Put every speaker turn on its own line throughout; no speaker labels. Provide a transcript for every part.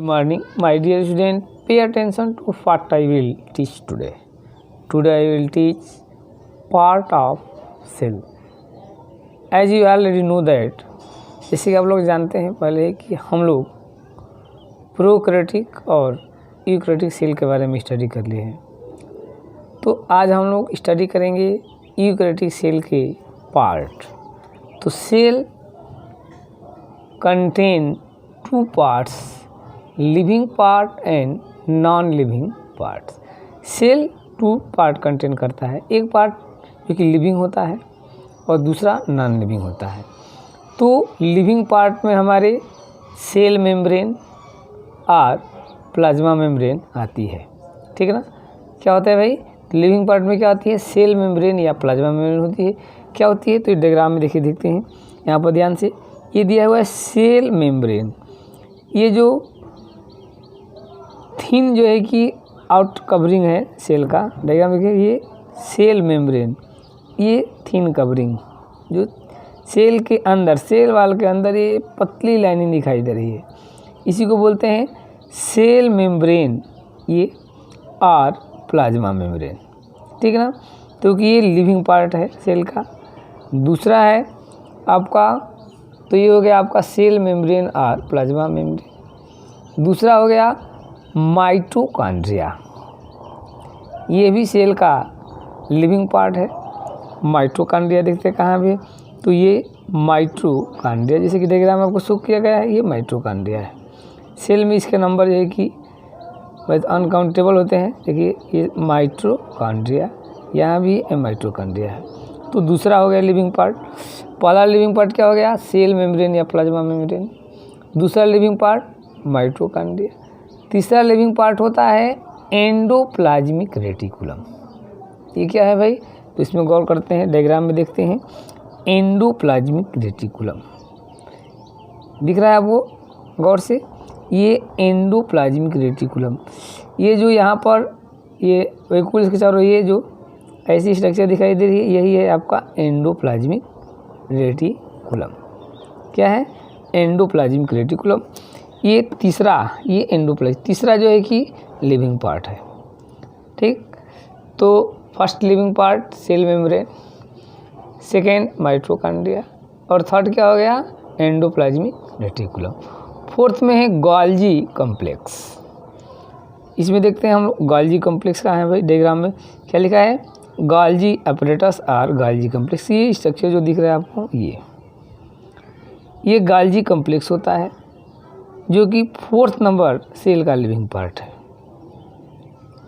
Good morning, my dear student. Pay attention to what I will teach today. Today I will teach part of cell. As you already know that, जैसे कि आप लोग जानते हैं पहले कि हम लोग प्रोकैरियोटिक और यूकैरियोटिक सेल के बारे में स्टडी कर लिए हैं। तो आज हम लोग स्टडी करेंगे यूकैरियोटिक सेल के पार्ट। तो cell contain two parts, living part and non living parts. Cell two part contain करता है, एक पार्ट जो कि लिविंग होता है और दूसरा नॉन लिविंग होता है। तो लिविंग पार्ट में हमारे सेल मेम्ब्रेन और प्लाज्मा मेम्ब्रेन आती है, ठीक है ना। क्या होता है भाई, लिविंग पार्ट में क्या आती है, सेल मेम्ब्रेन या प्लाज्मा मेम्ब्रेन होती है। क्या होती है, तो डायग्राम में देखिए देखते हैं यहाँ पर ध्यान से। ये दिया हुआ है सेल मेम्ब्रेन, ये जो थिन जो है कि आउट कवरिंग है सेल का, डायग्राम देखिए, ये सेल मेम्ब्रेन, ये थिन कवरिंग जो सेल के अंदर, सेल वाल के अंदर ये पतली लाइनिंग दिखाई दे रही है, इसी को बोलते हैं सेल मेम्ब्रेन, ये और प्लाज्मा मेम्ब्रेन, ठीक है ना। तो कि ये लिविंग पार्ट है सेल का। दूसरा है आपका, तो ये हो गया आपका सेल मेम्ब्रेन और प्लाज्मा मेम्ब्रेन। दूसरा हो गया माइटोकॉन्ड्रिया, ये भी सेल का लिविंग पार्ट है। माइटोकॉन्ड्रिया देखते हैं कहाँ भी, तो ये माइटोकॉन्ड्रिया, जैसे कि डायग्राम में आपको शो किया गया है, ये माइटोकॉन्ड्रिया है। सेल में इसके नंबर जो है कि बस अनकाउंटेबल होते हैं। देखिए ये माइटोकॉन्ड्रिया, यहाँ भी माइटोकॉन्ड्रिया है। तो दूसरा हो गया लिविंग पार्ट। पहला लिविंग पार्ट क्या हो गया, सेल मेम्ब्रेन या प्लाज्मा मेम्ब्रेन। दूसरा लिविंग पार्ट माइटोकॉन्ड्रिया। तीसरा लिविंग पार्ट होता है एंडोप्लाज्मिक रेटिकुलम। ये क्या है भाई, तो इसमें गौर करते हैं, डायग्राम में देखते हैं। एंडोप्लाज्मिक रेटिकुलम दिख रहा है आपको गौर से, ये एंडोप्लाज्मिक रेटिकुलम, ये जो यहाँ पर ये वेकुल्स के चारों ये जो ऐसी स्ट्रक्चर दिखाई दे रही है, यही है आपका एंडोप्लाज्मिक रेटिकुलम। क्या है, एंडोप्लाज्मिक रेटिकुलम। ये तीसरा, ये एंडोप्लाज्मिक, तीसरा जो है कि लिविंग पार्ट है, ठीक। तो first living part cell membrane, second mitochondria, और थर्ड क्या हो गया, एंडोप्लाज्मिक रेटिकुलम। फोर्थ में है गोल्जी कॉम्प्लेक्स। इसमें देखते हैं हम लोग गोल्जी कॉम्प्लेक्स कहाँ है भाई, डायग्राम में क्या लिखा है, गोल्जी अपरेटस और गोल्जी कॉम्प्लेक्स। ये स्ट्रक्चर जो दिख रहा है आपको, ये गोल्जी कॉम्प्लेक्स होता है, जो कि फोर्थ नंबर सेल का लिविंग पार्ट है।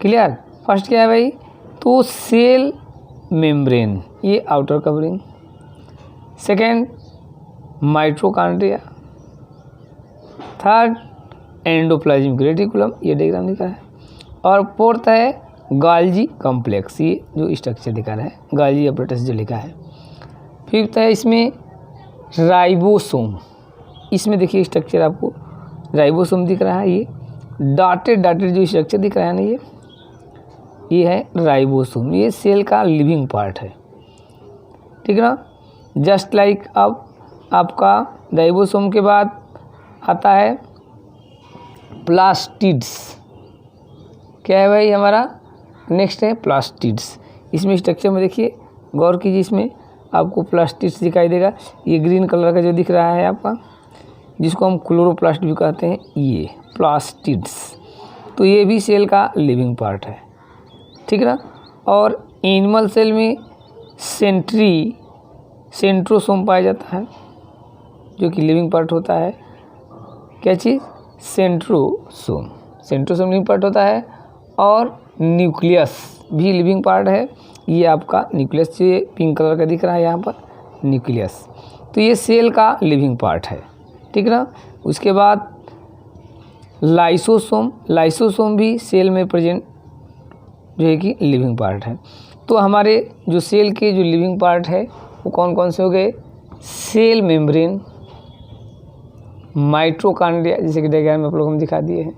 क्लियर। फर्स्ट क्या है भाई, तो सेल मेम्ब्रेन, ये outer covering. Second mitochondria. Third endoplasmic reticulum, ये डायग्राम दिखा है। और फोर्थ है गोल्जी कॉम्प्लेक्स, ये जो स्ट्रक्चर दिखा रहा है, गोल्जी अपरेटस जो लिखा है। फिफ्थ है इसमें राइबोसोम। इसमें देखिए स्ट्रक्चर आपको राइबोसोम दिख रहा है, ये डॉटेड जो स्ट्रक्चर दिख रहा है ना, ये है राइबोसोम। ये सेल का लिविंग पार्ट है, ठीक है ना। जस्ट लाइक अब आपका राइबोसोम के बाद आता है प्लास्टिड्स। क्या है भाई हमारा, नेक्स्ट है प्लास्टिड्स। इसमें स्ट्रक्चर में देखिए गौर कीजिए, इसमें आपको प्लास्टिड्स दिखाई देगा। ये ग्रीन कलर का जो दिख रहा है आपका, जिसको हम क्लोरोप्लास्ट भी कहते हैं, ये प्लास्टिड्स। तो ये भी सेल का लिविंग पार्ट है, ठीक है ना। और एनिमल सेल में सेंट्रोसोम पाया जाता है, जो कि लिविंग पार्ट होता है। क्या चीज़, सेंट्रोसोम लिविंग पार्ट होता है। और न्यूक्लियस भी लिविंग पार्ट है, ये आपका न्यूक्लियस जो पिंक कलर का दिख रहा है यहाँ पर, न्यूक्लियस। तो ये सेल का लिविंग पार्ट है, ठीक है ना। उसके बाद लाइसोसोम भी सेल में प्रेजेंट जो है कि लिविंग पार्ट है। तो हमारे जो सेल के जो लिविंग पार्ट है वो कौन कौन से हो गए, सेल मेम्ब्रेन, माइटोकॉन्ड्रिया जैसे कि डायग्राम में आप लोगों को दिखा दिए हैं,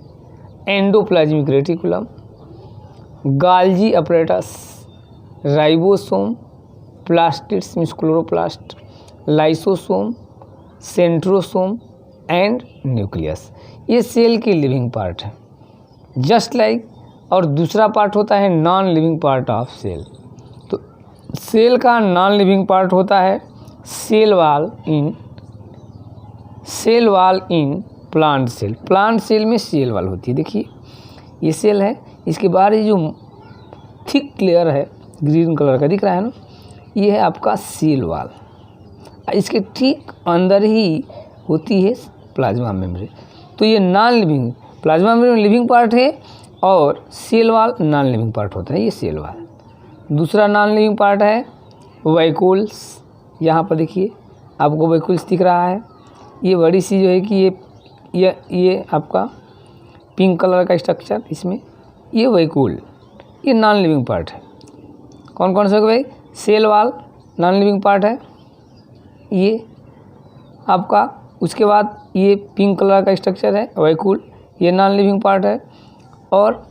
endoplasmic reticulum, Golgi apparatus, ribosome, plastids means chloroplast, lysosome, centrosome and nucleus. ये सेल के लिविंग पार्ट है, जस्ट लाइक। और दूसरा पार्ट होता है non living part of cell. तो सेल का नॉन लिविंग पार्ट होता है cell wall in plant cell. Plant cell में सेल वॉल होती है। देखिए ये सेल है, इसके बाहर ये जो थिक लेयर है ग्रीन कलर का दिख रहा है ना, ये है आपका सेल वॉल। इसके ठीक अंदर ही होती है प्लाज्मा मेम्ब्रेन। तो ये non living, plasma membrane living part है और cell wall non living part होता है, ये सेल वॉल। दूसरा नॉन लिविंग पार्ट है वैक्यूल्स। यहाँ पर देखिए आपको वैक्यूल्स दिख रहा है, ये बड़ी सी जो है कि ये आपका पिंक कलर का स्ट्रक्चर, इसमें ये वैक्यूल, ये नॉन लिविंग पार्ट है। कौन कौन से हो गए भाई? Cell wall non living part है ये आपका। उसके बाद ये पिंक कलर का स्ट्रक्चर है वैक्यूल, ये नॉन लिविंग पार्ट है। और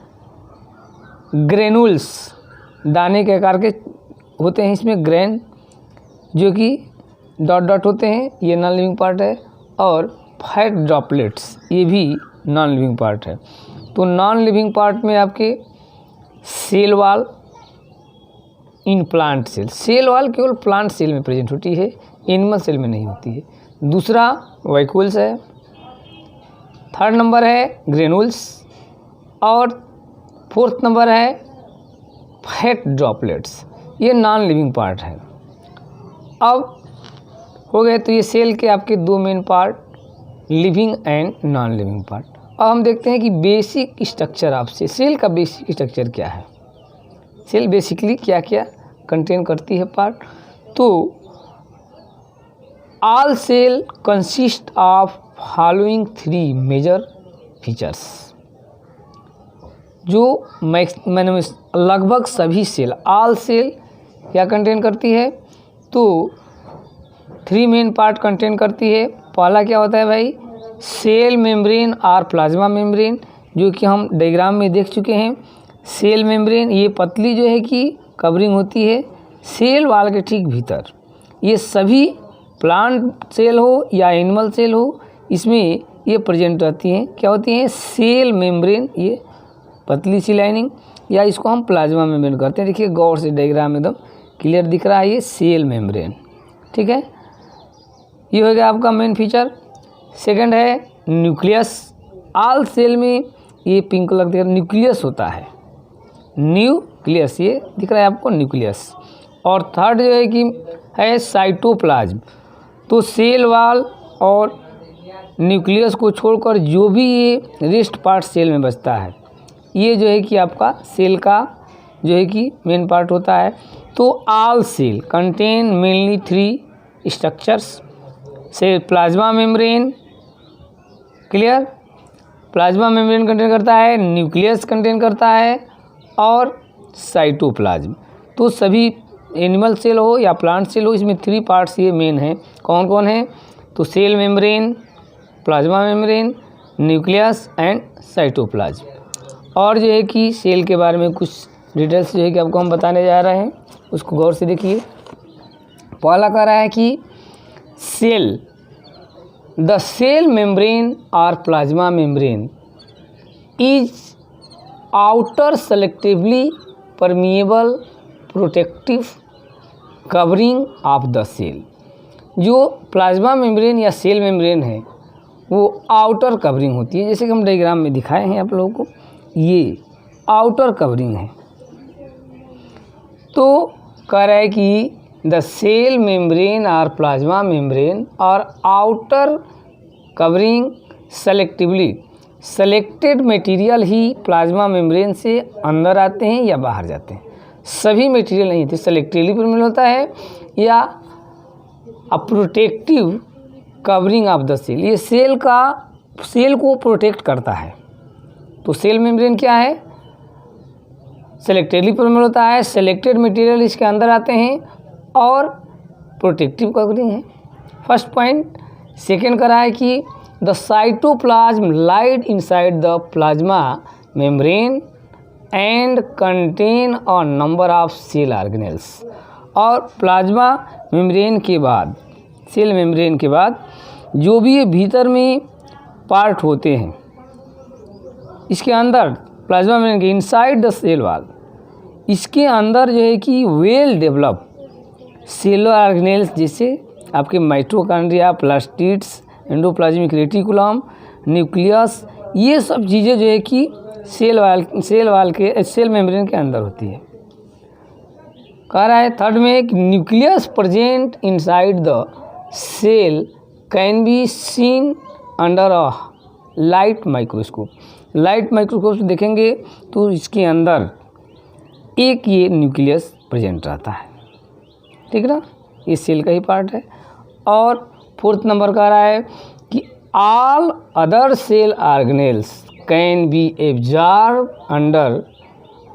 ग्रेनुल्स दाने के आकार के होते हैं इसमें, ग्रेन जो कि डॉट डॉट होते हैं, ये नॉन लिविंग पार्ट है। और फैट ड्रॉपलेट्स ये भी नॉन लिविंग पार्ट है। तो नॉन लिविंग पार्ट में आपके cell wall in plant cell, cell wall केवल प्लांट सेल में प्रेजेंट होती है, एनिमल सेल में नहीं होती है। दूसरा वैक्यूल्स है, थर्ड नंबर है ग्रेनुल्स और फोर्थ नंबर है फैट ड्रॉपलेट्स, ये नॉन लिविंग पार्ट है। अब हो गए तो ये सेल के आपके दो main part, living and non living part. अब हम देखते हैं कि बेसिक स्ट्रक्चर आपसे सेल का बेसिक स्ट्रक्चर क्या है, सेल बेसिकली क्या क्या कंटेन करती है पार्ट। तो all cell consist of following 3 major features. जो मैंने लगभग सभी सेल, ऑल सेल क्या कंटेन करती है, तो 3 मेन पार्ट कंटेन करती है। पहला क्या होता है भाई? सेल मेम्ब्रेन और प्लाज्मा मेम्ब्रेन, जो कि हम डायग्राम में देख चुके हैं। सेल मेम्ब्रेन ये पतली जो है कि कवरिंग होती है सेल वॉल के ठीक भीतर। ये सभी प्लांट सेल हो या एनिमल सेल हो, इसमें ये प्रेजेंट रहती हैं। क्या होती हैं? सेल मेम्ब्रेन, ये पतली सी लाइनिंग, या इसको हम प्लाज्मा मेम्ब्रेन करते हैं। देखिए गौर से डायग्राम एकदम क्लियर दिख रहा है, ये सेल मेम्ब्रेन, ठीक है। ये हो गया आपका मेन फीचर। सेकंड है न्यूक्लियस। ऑल सेल में ये पिंक कलर दिख रहा है, न्यूक्लियस होता है, न्यूक्लियस ये दिख रहा है आपको, न्यूक्लियस। और थर्ड जो है कि है साइटोप्लाज्म। तो सेल वॉल और न्यूक्लियस को छोड़कर जो भी ये रेस्ट पार्ट सेल में बचता है, ये जो है कि आपका सेल का जो है कि मेन पार्ट होता है। तो all cell contain mainly 3 structures, से plasma membrane, clear, plasma membrane contain करता है, न्यूक्लियस कंटेन करता है और साइटोप्लाज्म। तो सभी एनिमल सेल हो या प्लांट सेल हो, इसमें 3 पार्ट्स ये मेन हैं। कौन कौन है? तो cell membrane, plasma membrane, nucleus and cytoplasm. और जो है कि सेल के बारे में कुछ डिटेल्स जो है कि आपको हम बताने जा रहे हैं, उसको गौर से देखिए। पहला कह रहा है कि सेल, द सेल मेम्ब्रेन और plasma membrane is outer selectively permeable protective covering of the cell. जो प्लाज्मा मेम्ब्रेन या सेल मेम्ब्रेन है वो आउटर कवरिंग होती है, जैसे कि हम डायग्राम में दिखाए हैं आप लोगों को, ये आउटर कवरिंग है। तो कह रहा है कि द सेल मेम्ब्रेन और प्लाज्मा मेम्ब्रेन और outer covering selectively, selected material ही प्लाज्मा मेम्ब्रेन से अंदर आते हैं या बाहर जाते हैं। सभी मटेरियल नहीं थे, सेलेक्टिवली परमिएबल होता है या protective covering of the cell. ये सेल को प्रोटेक्ट करता है। तो सेल मेम्ब्रेन क्या है? सेलेक्टिवली परमिएबल होता है, सेलेक्टेड मटेरियल इसके अंदर आते हैं और प्रोटेक्टिव कवरिंग है, फर्स्ट पॉइंट। सेकेंड करा है कि the cytoplasm lied inside the plasma membrane and contain a number of cell organelles. और प्लाज्मा मेम्ब्रेन के बाद, सेल मेम्ब्रेन के बाद जो भी ये भीतर में पार्ट होते हैं, इसके अंदर प्लाज्मा मेम्ब्रेन के इनसाइड द सेल वॉल, इसके अंदर जो है कि वेल डेवलप सेलुलर ऑर्गेनेल्स जैसे आपके mitochondria, plastids, endoplasmic reticulum, nucleus, ये सब चीज़ें जो है कि सेल मेम्ब्रेन के अंदर होती है। कह रहा है थर्ड में nucleus present inside the cell can be seen under a light microscope. Light microscope से देखेंगे तो इसके अंदर एक ये न्यूक्लियस प्रेजेंट रहता है, ठीक ना, ये सेल का ही पार्ट है। और फोर्थ नंबर का रहा है कि all other cell organelles can be absorb under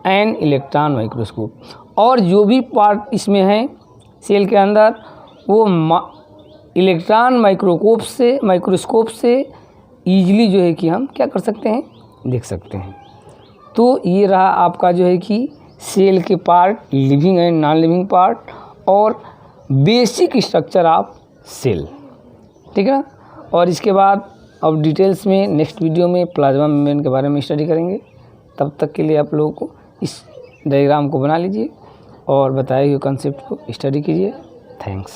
an electron microscope. और जो भी पार्ट इसमें है सेल के अंदर वो इलेक्ट्रॉन माइक्रोस्कोप से ईजिली जो है कि हम क्या कर सकते हैं, देख सकते हैं। तो ये रहा आपका जो है कि सेल के part, living and non living part, और बेसिक स्ट्रक्चर ऑफ सेल, ठीक है ना। और इसके बाद अब डिटेल्स में नेक्स्ट वीडियो में प्लाज्मा मेम्ब्रेन के बारे में स्टडी करेंगे। तब तक के लिए आप लोगों को इस डायग्राम को बना लीजिए और बताए हुए कॉन्सेप्ट को स्टडी कीजिए। थैंक्स।